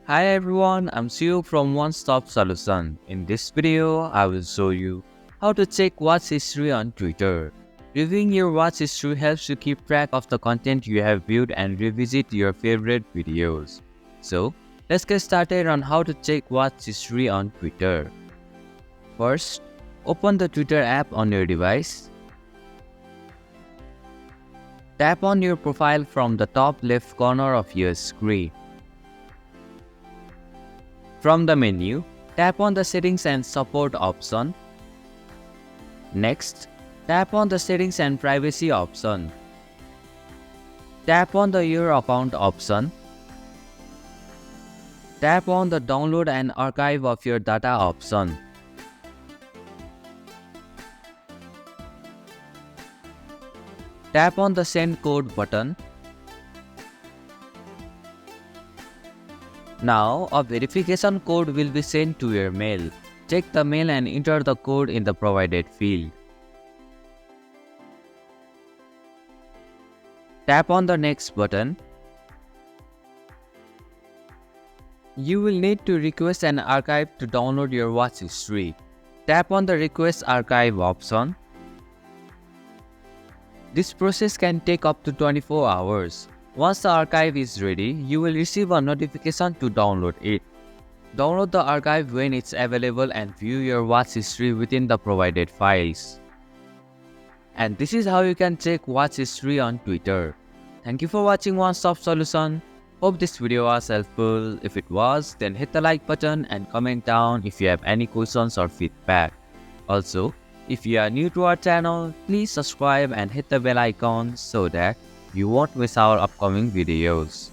Hi everyone, I'm Sue from One Stop Solution. In this video, I will show you how to check watch history on Twitter. Reviewing your watch history helps you keep track of the content you have viewed and revisit your favorite videos. So, let's get started on how to check watch history on Twitter. First, open the Twitter app on your device. Tap on your profile from the top left corner of your screen. From the menu, tap on the Settings and Support option. Next, tap on the Settings and Privacy option. Tap on the Your Account option. Tap on the Download and Archive of your data option. Tap on the Send Code button. Now, a verification code will be sent to your mail. Check the mail and enter the code in the provided field. Tap on the Next button. You will need to request an archive to download your watch history. Tap on the Request Archive option. This process can take up to 24 hours. Once the archive is ready, you will receive a notification to download it. Download the archive when it's available and view your watch history within the provided files. And this is how you can check watch history on Twitter. Thank you for watching One Stop Solution. Hope this video was helpful. If it was, then hit the like button and comment down if you have any questions or feedback. Also, if you are new to our channel, please subscribe and hit the bell icon so that you won't miss our upcoming videos.